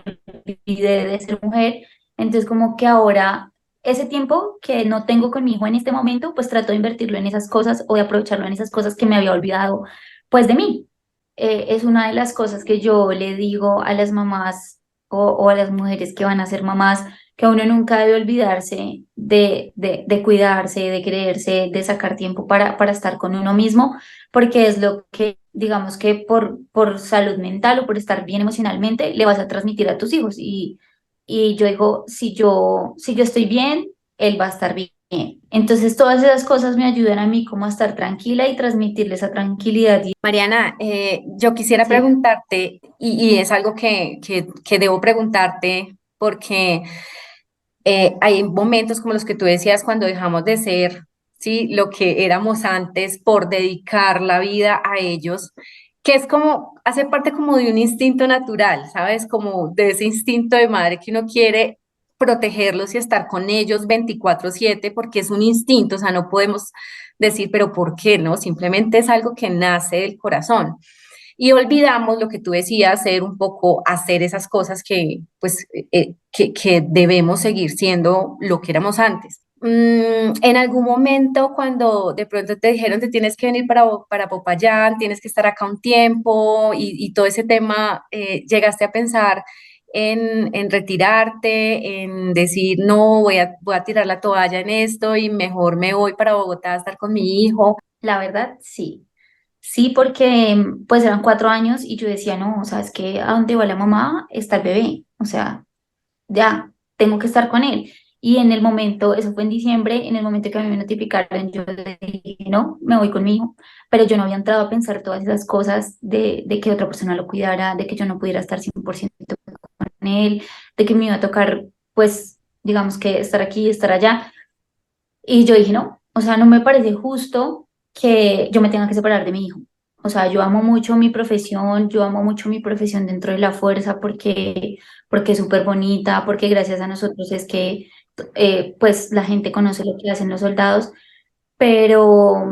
Speaker 4: olvidé de ser mujer. Entonces, como que ahora ese tiempo que no tengo con mi hijo en este momento, pues trato de invertirlo en esas cosas o de aprovecharlo en esas cosas que me había olvidado, pues de mí. Es una de las cosas que yo le digo a las mamás o a las mujeres que van a ser mamás, que uno nunca debe olvidarse de cuidarse, de creerse, de sacar tiempo para estar con uno mismo, porque es lo que, digamos que por salud mental o por estar bien emocionalmente, le vas a transmitir a tus hijos. Y yo digo, si yo estoy bien, él va a estar bien. Entonces, todas esas cosas me ayudan a mí como a estar tranquila y transmitirle esa tranquilidad.
Speaker 3: Mariana, yo quisiera
Speaker 4: Sí,
Speaker 3: preguntarte, y es algo que debo preguntarte, porque hay momentos como los que tú decías cuando dejamos de ser, ¿sí? Lo que éramos antes por dedicar la vida a ellos, que es como, hace parte como de un instinto natural, ¿sabes? Como de ese instinto de madre que uno quiere protegerlos y estar con ellos 24/7 porque es un instinto, o sea, no podemos decir, pero ¿por qué no? Simplemente es algo que nace del corazón. Y olvidamos lo que tú decías, ser un poco, hacer esas cosas que, pues, que debemos seguir siendo lo que éramos antes. En algún momento, cuando de pronto te dijeron te tienes que venir para Popayán, tienes que estar acá un tiempo y todo ese tema, llegaste a pensar en retirarte, en decir, no, voy a tirar la toalla en esto y mejor me voy para Bogotá a estar con mi hijo.
Speaker 4: la verdad, sí. Sí, porque pues eran 4 años y yo decía, no, o sea, es que a donde va la mamá está el bebé, o sea, ya, tengo que estar con él. Y en el momento, eso fue en diciembre, en el momento que a mí me notificaron, yo le dije, no, me voy con mi hijo, pero yo no había entrado a pensar todas esas cosas de que otra persona lo cuidara, de que yo no pudiera estar 100% con él, de que me iba a tocar, pues, digamos que estar aquí, estar allá. Y yo dije, no, o sea, no me parece justo que yo me tenga que separar de mi hijo. O sea, yo amo mucho mi profesión, yo amo mucho mi profesión dentro de la fuerza porque es súper bonita, porque gracias a nosotros es que pues la gente conoce lo que hacen los soldados, pero,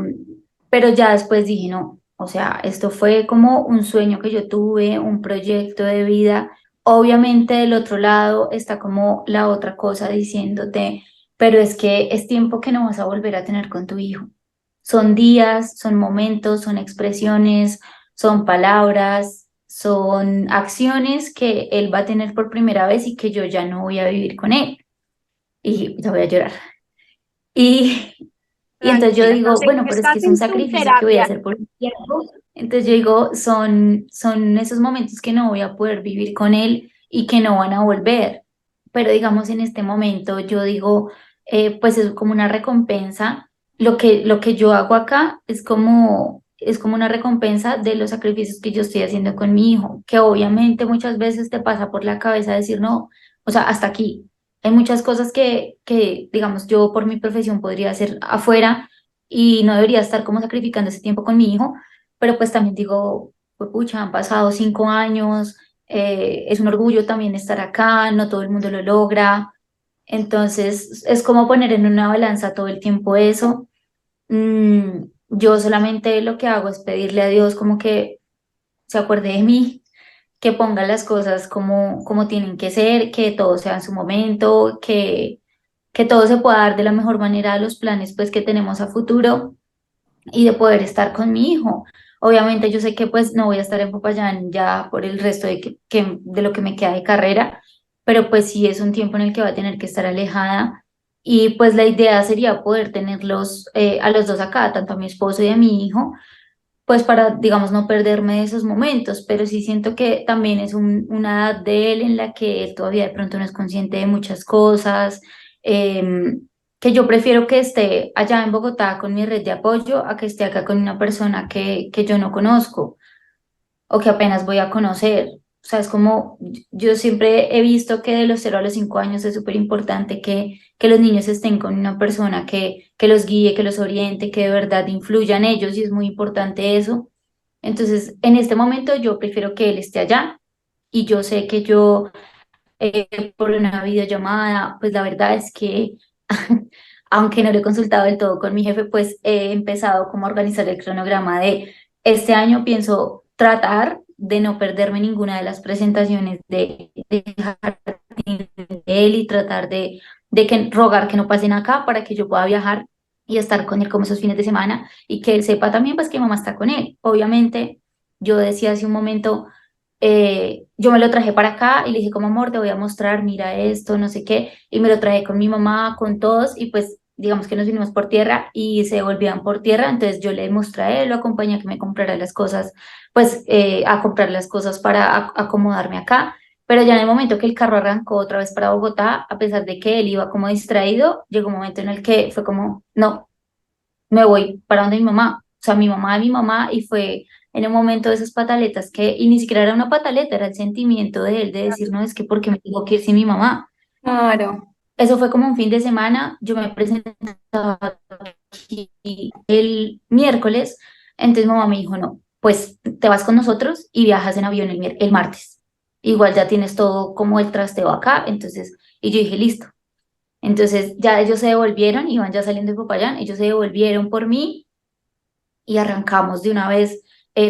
Speaker 4: pero ya después dije, no, o sea, esto fue como un sueño que yo tuve, un proyecto de vida. Obviamente del otro lado está como la otra cosa diciéndote, pero es que es tiempo que no vas a volver a tener con tu hijo. Son días, son momentos, son expresiones, son palabras, son acciones que él va a tener por primera vez y que yo ya no voy a vivir con él. Y ya voy a llorar. Y, y entonces yo
Speaker 2: Tranquila, yo
Speaker 4: digo,
Speaker 2: sé
Speaker 4: bueno,
Speaker 2: que
Speaker 4: pero es que
Speaker 2: estás
Speaker 4: es un
Speaker 2: en tu
Speaker 4: sacrificio que voy a
Speaker 2: terapia.
Speaker 4: hacer por un tiempo. Entonces yo digo, son esos momentos que no voy a poder vivir con él y que no van a volver. Pero digamos, en este momento yo digo, pues es como una recompensa. Lo que yo hago acá es como una recompensa de los sacrificios que yo estoy haciendo con mi hijo, que obviamente muchas veces te pasa por la cabeza decir, no, o sea, hasta aquí. Hay muchas cosas digamos, yo por mi profesión podría hacer afuera y no debería estar como sacrificando ese tiempo con mi hijo, pero pues también digo, pues pucha, han pasado 5 años, es un orgullo también estar acá, no todo el mundo lo logra, entonces es como poner en una balanza todo el tiempo eso. Yo solamente lo que hago es pedirle a Dios como que se acuerde de mí, que ponga las cosas como tienen que ser, que todo sea en su momento, que todo se pueda dar de la mejor manera a los planes pues que tenemos a futuro y de poder estar con mi hijo. Obviamente yo sé que pues no voy a estar en Popayán ya por el resto de lo que me queda de carrera, pero pues sí es un tiempo en el que va a tener que estar alejada y pues la idea sería poder tenerlos a los dos acá, tanto a mi esposo y a mi hijo, pues para, digamos, no perderme de esos momentos, pero sí siento que también es una edad de él en la que él todavía de pronto no es consciente de muchas cosas, que yo prefiero que esté allá en Bogotá con mi red de apoyo a que esté acá con una persona que yo no conozco o que apenas voy a conocer. O sea, es como, yo siempre he visto que de los 0 a los 5 años es súper importante que los niños estén con una persona que los guíe, que los oriente, que de verdad influya en ellos y es muy importante eso. Entonces, en este momento yo prefiero que él esté allá y yo sé que yo por una videollamada, pues la verdad es que aunque no lo he consultado del todo con mi jefe, pues he empezado como a organizar el cronograma de este año. Pienso tratar de no perderme ninguna de las presentaciones de jardín de él y tratar de que rogar que no pasen acá para que yo pueda viajar y estar con él como esos fines de semana y que él sepa también pues que mamá está con él. Obviamente, yo decía hace un momento, yo me lo traje para acá y le dije como amor, te voy a mostrar, mira esto, no sé qué, y me lo traje con mi mamá, con todos, y pues digamos que nos vinimos por tierra y se volvían por tierra, entonces yo le mostré a él, lo acompañé a que me comprara las cosas, pues a comprar las cosas para acomodarme acá, pero ya en el momento que el carro arrancó otra vez para Bogotá, a pesar de que él iba como distraído, llegó un momento en el que fue como, no, me voy para donde mi mamá, o sea, mi mamá, y fue en un momento de esas pataletas y ni siquiera era una pataleta, era el sentimiento de él de decir, no, es que ¿por qué me tengo que ir sin mi mamá?
Speaker 3: Claro.
Speaker 4: Eso fue como un fin de semana, yo me presentaba aquí el miércoles, entonces mi mamá me dijo, no, pues te vas con nosotros y viajas en avión el martes. Igual ya tienes todo como el trasteo acá, entonces, y yo dije, listo. Entonces ya ellos se devolvieron, iban ya saliendo de Popayán, ellos se devolvieron por mí y arrancamos de una vez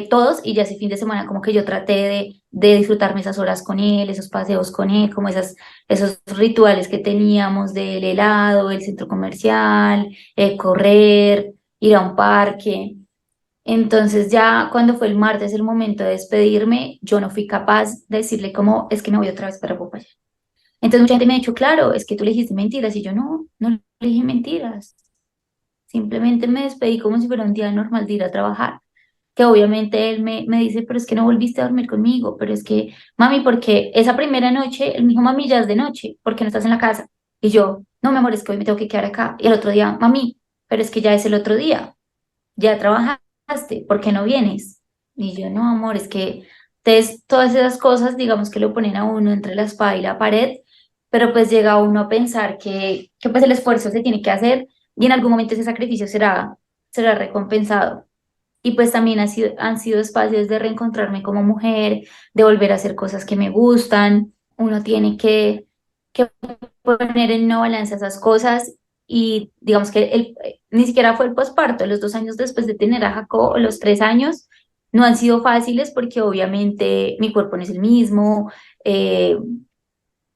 Speaker 4: todos y ya ese fin de semana como que yo traté de disfrutarme esas horas con él, esos paseos con él, como esos rituales que teníamos del helado, el centro comercial, correr, ir a un parque. Entonces ya cuando fue el martes el momento de despedirme, yo no fui capaz de decirle como es que me voy otra vez para Popayán. Entonces mucha gente me ha dicho, claro, es que tú le dijiste mentiras y yo no le dije mentiras. Simplemente me despedí como si fuera un día normal de ir a trabajar. Que obviamente él me dice, pero es que no volviste a dormir conmigo, pero es que, mami, porque esa primera noche, él me dijo, mami, ya es de noche, ¿por qué no estás en la casa? Y yo, no, mi amor, es que hoy me tengo que quedar acá. Y el otro día, mami, pero es que ya es el otro día, ya trabajaste, ¿por qué no vienes? Y yo, no, amor, es que todas esas cosas, digamos que lo ponen a uno entre la espada y la pared, pero pues llega uno a pensar que pues el esfuerzo se tiene que hacer y en algún momento ese sacrificio será recompensado. Y pues también han sido espacios de reencontrarme como mujer, de volver a hacer cosas que me gustan. Uno tiene que poner en una balanza esas cosas y digamos que ni siquiera fue el posparto, los 2 años después de tener a Jacob, o los 3 años, no han sido fáciles porque obviamente mi cuerpo no es el mismo. eh,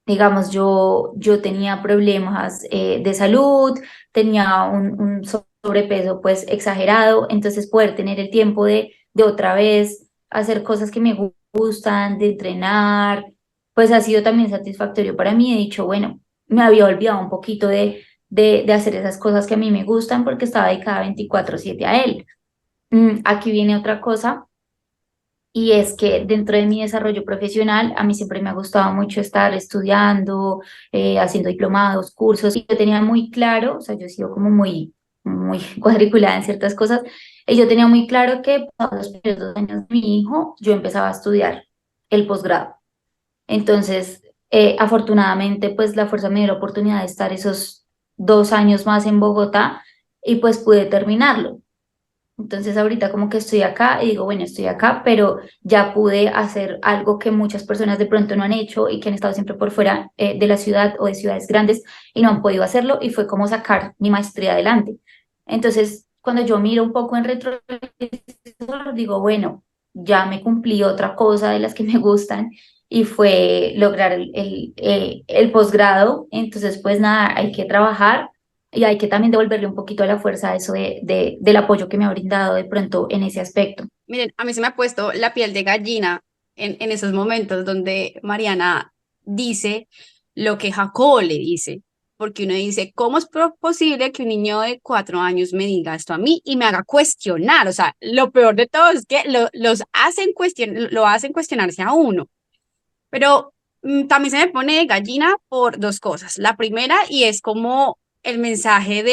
Speaker 4: digamos, yo tenía problemas de salud, tenía un sobrepeso pues exagerado, entonces poder tener el tiempo de otra vez hacer cosas que me gustan, de entrenar, pues ha sido también satisfactorio para mí. He dicho, bueno, me había olvidado un poquito de hacer esas cosas que a mí me gustan porque estaba dedicada 24/7 a él. Aquí viene otra cosa. Y es que dentro de mi desarrollo profesional, a mí siempre me ha gustado mucho estar estudiando, haciendo diplomados, cursos, y yo tenía muy claro, o sea, yo he sido como muy cuadriculada en ciertas cosas, y yo tenía muy claro que todos los primeros 2 años de mi hijo, yo empezaba a estudiar el posgrado. Entonces, afortunadamente, pues la fuerza me dio la oportunidad de estar esos 2 años más en Bogotá y pues pude terminarlo. Entonces ahorita como que estoy acá y digo, bueno, estoy acá, pero ya pude hacer algo que muchas personas de pronto no han hecho y que han estado siempre por fuera de la ciudad o de ciudades grandes y no han podido hacerlo y fue como sacar mi maestría adelante. Entonces, cuando yo miro un poco en retrovisor, digo, bueno, ya me cumplí otra cosa de las que me gustan y fue lograr el posgrado. Entonces, pues nada, hay que trabajar y hay que también devolverle un poquito a la fuerza a eso del apoyo que me ha brindado de pronto en ese aspecto.
Speaker 2: Miren, a mí se me ha puesto la piel de gallina en esos momentos donde Mariana dice lo que Jacobo le dice, porque uno dice, ¿cómo es posible que un niño de 4 años me diga esto a mí y me haga cuestionar? O sea, lo peor de todo es que lo hacen cuestionarse a uno. Pero también se me pone de gallina por dos cosas. La primera, y es como el mensaje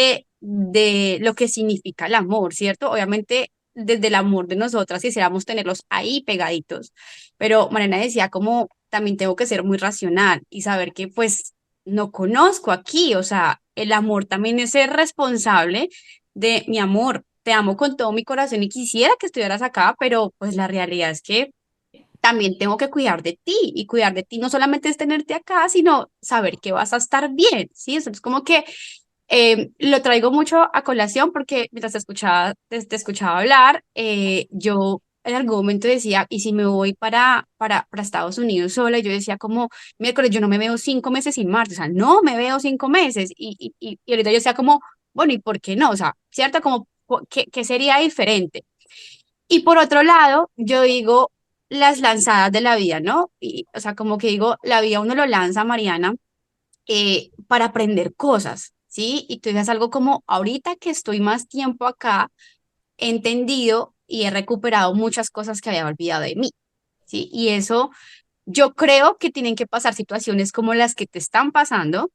Speaker 2: de lo que significa el amor, ¿cierto? Obviamente, desde el amor de nosotras quisiéramos tenerlos ahí pegaditos, pero Mariana decía como también tengo que ser muy racional y saber que pues no conozco aquí, o sea, el amor también es ser responsable de mi amor. Te amo con todo mi corazón y quisiera que estuvieras acá, pero pues la realidad es que también tengo que cuidar de ti y cuidar de ti no solamente es tenerte acá, sino saber que vas a estar bien, ¿sí? Eso es como que lo traigo mucho a colación porque mientras te escuchaba hablar, yo en algún momento decía, ¿y si me voy para Estados Unidos sola? Y yo decía como, miércoles, yo no me veo 5 meses sin Marte, o sea, no me veo 5 meses. Y ahorita yo decía como, bueno, ¿y por qué no? O sea, ¿cierto? Como, ¿qué sería diferente? Y por otro lado, yo digo las lanzadas de la vida, ¿no? Y, o sea, como que digo, la vida uno lo lanza, Mariana, para aprender cosas, ¿sí? Y tú dices algo como, ahorita que estoy más tiempo acá, he entendido y he recuperado muchas cosas que había olvidado de mí, ¿sí? Y eso, yo creo que tienen que pasar situaciones como las que te están pasando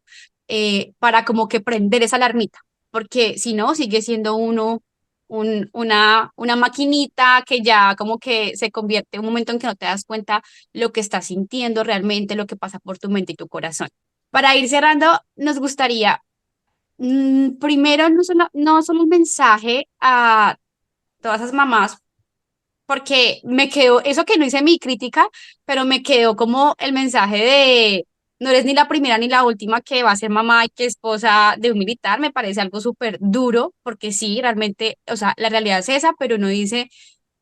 Speaker 2: para como que prender esa alarmita, porque si no, sigue siendo uno una maquinita que ya como que se convierte en un momento en que no te das cuenta lo que estás sintiendo realmente, lo que pasa por tu mente y tu corazón. Para ir cerrando, nos gustaría, primero, no solo un mensaje a todas esas mamás, porque me quedó, eso que no hice mi crítica, pero me quedó como el mensaje de, no eres ni la primera ni la última que va a ser mamá y que esposa de un militar, me parece algo súper duro, porque sí, realmente, o sea, la realidad es esa, pero uno dice,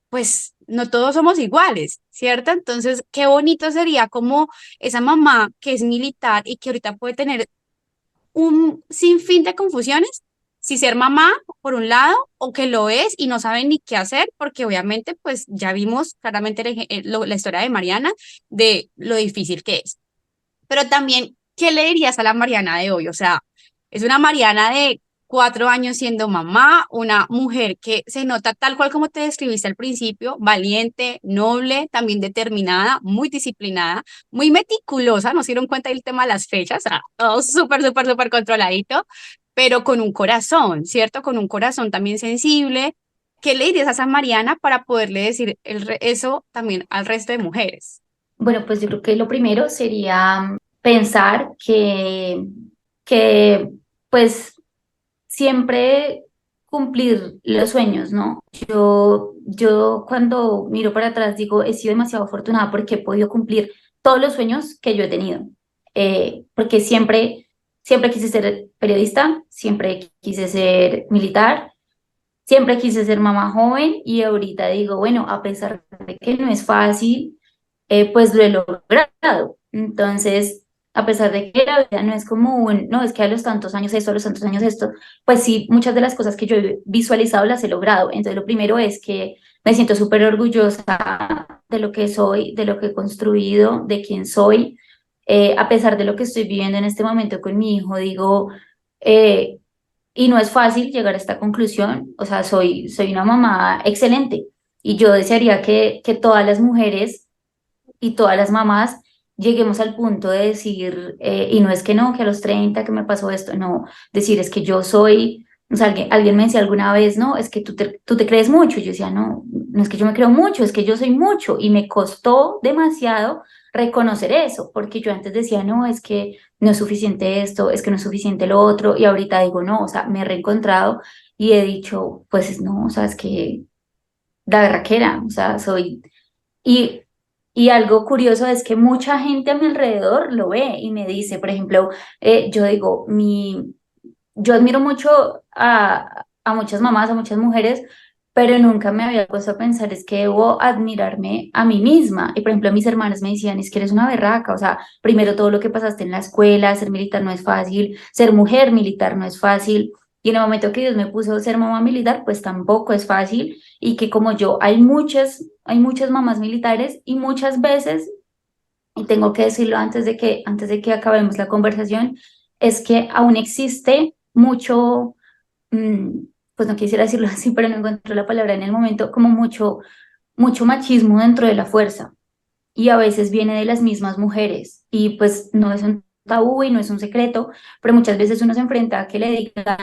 Speaker 2: pues no todos somos iguales, ¿cierto? Entonces, qué bonito sería como esa mamá que es militar y que ahorita puede tener un sinfín de confusiones, si ser mamá, por un lado, o que lo es y no saben ni qué hacer, porque obviamente, pues ya vimos claramente la historia de Mariana, de lo difícil que es. Pero también, ¿qué le dirías a la Mariana de hoy? O sea, es una Mariana de 4 años siendo mamá, una mujer que se nota tal cual como te describiste al principio, valiente, noble, también determinada, muy disciplinada, muy meticulosa, nos dieron cuenta del tema de las fechas, o sea, todo súper, súper, súper controladito, pero con un corazón, ¿cierto? Con un corazón también sensible. ¿Qué le dirías a esa Mariana para poderle decir eso también al resto de mujeres?
Speaker 4: Bueno, pues yo creo que lo primero sería pensar que pues siempre cumplir los sueños, ¿no? Yo cuando miro para atrás digo, he sido demasiado afortunada porque he podido cumplir todos los sueños que yo he tenido. Porque siempre quise ser periodista, siempre quise ser militar, siempre quise ser mamá joven y ahorita digo, bueno, a pesar de que no es fácil, pues lo he logrado. Entonces, a pesar de que la vida no es como no, es que a los tantos años esto, a los tantos años esto, pues sí, muchas de las cosas que yo he visualizado las he logrado. Entonces, lo primero es que me siento súper orgullosa de lo que soy, de lo que he construido, de quién soy. A pesar de lo que estoy viviendo en este momento con mi hijo, digo, Eh, y no es fácil llegar a esta conclusión, o sea, soy una mamá excelente y yo desearía que todas las mujeres y todas las mamás lleguemos al punto de decir, y no es que no, que a los 30 que me pasó esto, no, decir es que yo soy, o sea, alguien me decía alguna vez, no, es que tú te crees mucho, y yo decía, no, no es que yo me creo mucho, es que yo soy mucho, y me costó demasiado reconocer eso, porque yo antes decía, no, es que no es suficiente esto, es que no es suficiente lo otro, y ahorita digo, no, o sea, me he reencontrado y he dicho, pues no, o sea, es que da berraquera, o sea, soy y, y algo curioso es que mucha gente a mi alrededor lo ve y me dice, por ejemplo, yo digo, yo admiro mucho a muchas mamás, a muchas mujeres, pero nunca me había puesto a pensar, es que debo admirarme a mí misma. Y por ejemplo, mis hermanas me decían, es que eres una berraca, o sea, primero todo lo que pasaste en la escuela, ser militar no es fácil, ser mujer militar no es fácil. Y en el momento que Dios me puso a ser mamá militar, pues tampoco es fácil. Y que como yo, hay muchas mamás militares y muchas veces, y tengo que decirlo antes de que acabemos la conversación, es que aún existe mucho, mm, pues no quisiera decirlo así, pero no encuentro la palabra en el momento, como mucho machismo dentro de la fuerza y a veces viene de las mismas mujeres y pues no es un tabú y no es un secreto, pero muchas veces uno se enfrenta a que le digan,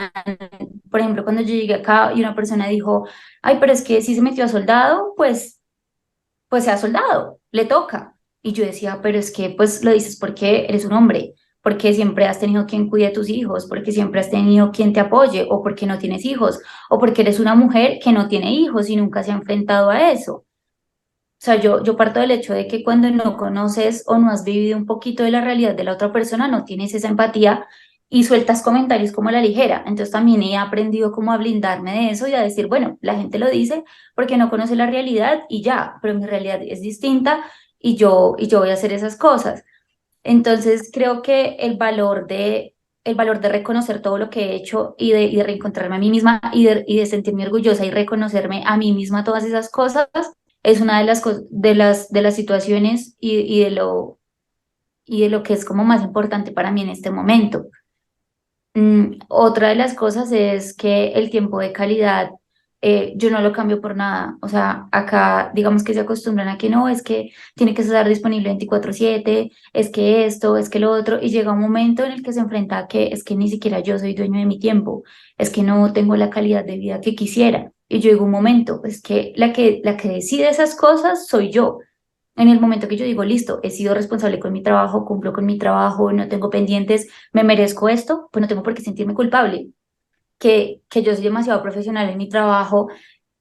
Speaker 4: por ejemplo, cuando yo llegué acá y una persona dijo, ay, pero es que si se metió a soldado, pues sea soldado, le toca. Y yo decía, pero es que pues lo dices porque eres un hombre, porque siempre has tenido quien cuide a tus hijos, porque siempre has tenido quien te apoye, o porque no tienes hijos, o porque eres una mujer que no tiene hijos y nunca se ha enfrentado a eso. O sea, yo parto del hecho de que cuando no conoces o no has vivido un poquito de la realidad de la otra persona, no tienes esa empatía y sueltas comentarios como a la ligera. Entonces también he aprendido como a blindarme de eso y a decir, bueno, la gente lo dice porque no conoce la realidad y ya, pero mi realidad es distinta y yo voy a hacer esas cosas. Entonces creo que el valor de reconocer todo lo que he hecho y de reencontrarme a mí misma y de sentirme orgullosa y reconocerme a mí misma todas esas cosas es una de las, de las situaciones y de lo que es como más importante para mí en este momento. Otra de las cosas es que el tiempo de calidad yo no lo cambio por nada. O sea, acá digamos que se acostumbran a que no, es que tiene que estar disponible 24/7, es que esto, es que lo otro, y llega un momento en el que se enfrenta a que es que ni siquiera yo soy dueño de mi tiempo, es que no tengo la calidad de vida que quisiera. Y yo digo un momento, es que la que decide esas cosas soy yo. En el momento que yo digo, listo, he sido responsable con mi trabajo, cumplo con mi trabajo, no tengo pendientes, me merezco esto, pues no tengo por qué sentirme culpable. Que yo soy demasiado profesional en mi trabajo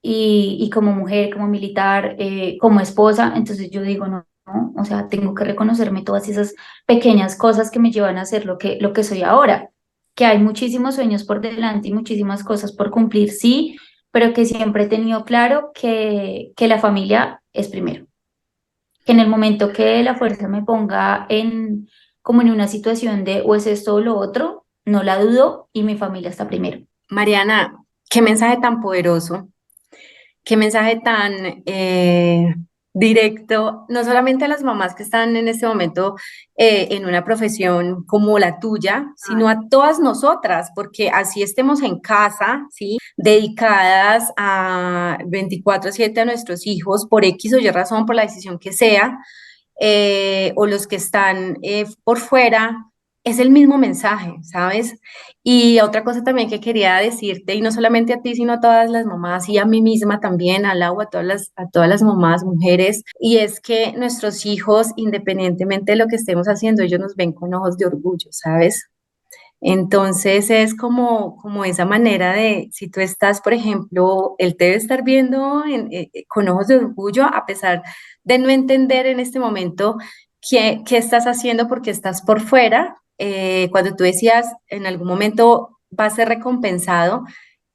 Speaker 4: y como mujer, como militar, como esposa, entonces yo digo, no, no, o sea, tengo que reconocerme todas esas pequeñas cosas que me llevan a ser lo que soy ahora. Que hay muchísimos sueños por delante y muchísimas cosas por cumplir, sí, pero que siempre he tenido claro que la familia es primero, que en el momento que la fuerza me ponga como en una situación de o es esto o lo otro, no la dudo y mi familia está primero.
Speaker 3: Mariana, qué mensaje tan poderoso, qué mensaje tan directo, no solamente a las mamás que están en este momento en una profesión como la tuya, sino a todas nosotras, porque así estemos en casa, ¿sí? Dedicadas a 24/7 a nuestros hijos por X o Y razón, por la decisión que sea, o los que están por fuera, es el mismo mensaje, ¿sabes? Y otra cosa también que quería decirte, y no solamente a ti, sino a todas las mamás y a mí misma también, al agua, a todas las mamás, mujeres, y es que nuestros hijos, independientemente de lo que estemos haciendo, ellos nos ven con ojos de orgullo, ¿sabes? Entonces es como esa manera de, si tú estás, por ejemplo, él te debe estar viendo con ojos de orgullo, a pesar de no entender en este momento qué estás haciendo porque estás por fuera. Cuando tú decías en algún momento va a ser recompensado,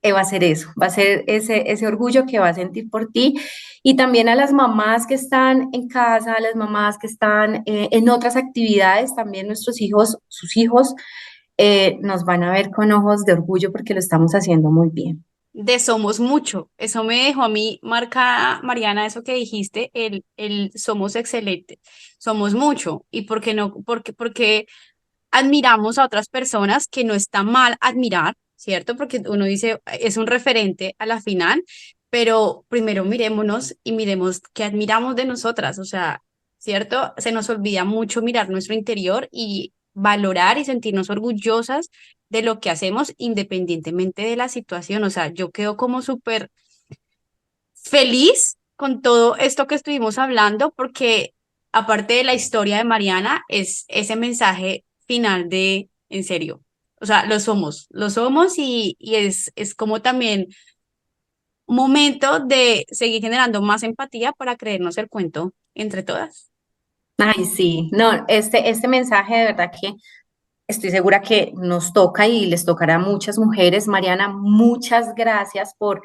Speaker 3: va a ser eso, va a ser ese orgullo que va a sentir por ti. Y también a las mamás que están en casa, a las mamás que están en otras actividades, también nuestros hijos, sus hijos nos van a ver con ojos de orgullo porque lo estamos haciendo muy bien.
Speaker 2: De somos mucho. Eso me dejó a mí marcada, Mariana, eso que dijiste, el somos excelentes, somos mucho. ¿Y por qué no? Porque admiramos a otras personas, que no está mal admirar, ¿cierto? Porque uno dice, es un referente a la final, pero primero mirémonos y miremos qué admiramos de nosotras, o sea, ¿cierto? Se nos olvida mucho mirar nuestro interior y valorar y sentirnos orgullosas de lo que hacemos independientemente de la situación. O sea, yo quedo como súper feliz con todo esto que estuvimos hablando, porque aparte de la historia de Mariana, es ese mensaje final de, en serio, o sea, lo somos y es como también momento de seguir generando más empatía para creernos el cuento entre todas.
Speaker 3: Ay, sí, no, este mensaje de verdad que estoy segura que nos toca y les tocará a muchas mujeres. Mariana, muchas gracias por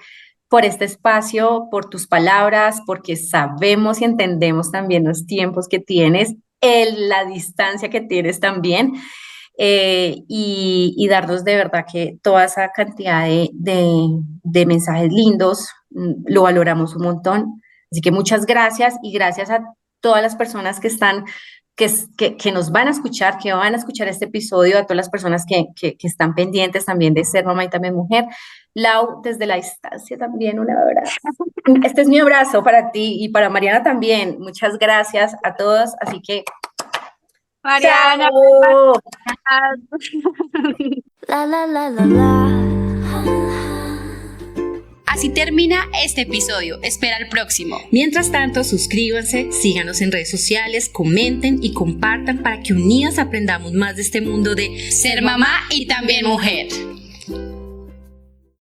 Speaker 3: este espacio, por tus palabras, porque sabemos y entendemos también los tiempos que tienes, la distancia que tienes también, y darnos de verdad que toda esa cantidad de mensajes lindos, lo valoramos un montón. Así que muchas gracias y gracias a todas las personas que están que nos van a escuchar, que van a escuchar este episodio, a todas las personas que están pendientes también de ser mamá y también mujer. Lau, desde la distancia también un abrazo. Este es mi abrazo para ti y para Mariana también. Muchas gracias a todos. Así que,
Speaker 2: Mariana,
Speaker 3: ¡chao!
Speaker 1: La la la la la.
Speaker 5: Así termina este episodio. Espera el próximo.
Speaker 6: Mientras tanto, suscríbanse, síganos en redes sociales, comenten y compartan para que unidas aprendamos más de este mundo de
Speaker 5: Ser mamá y también mujer.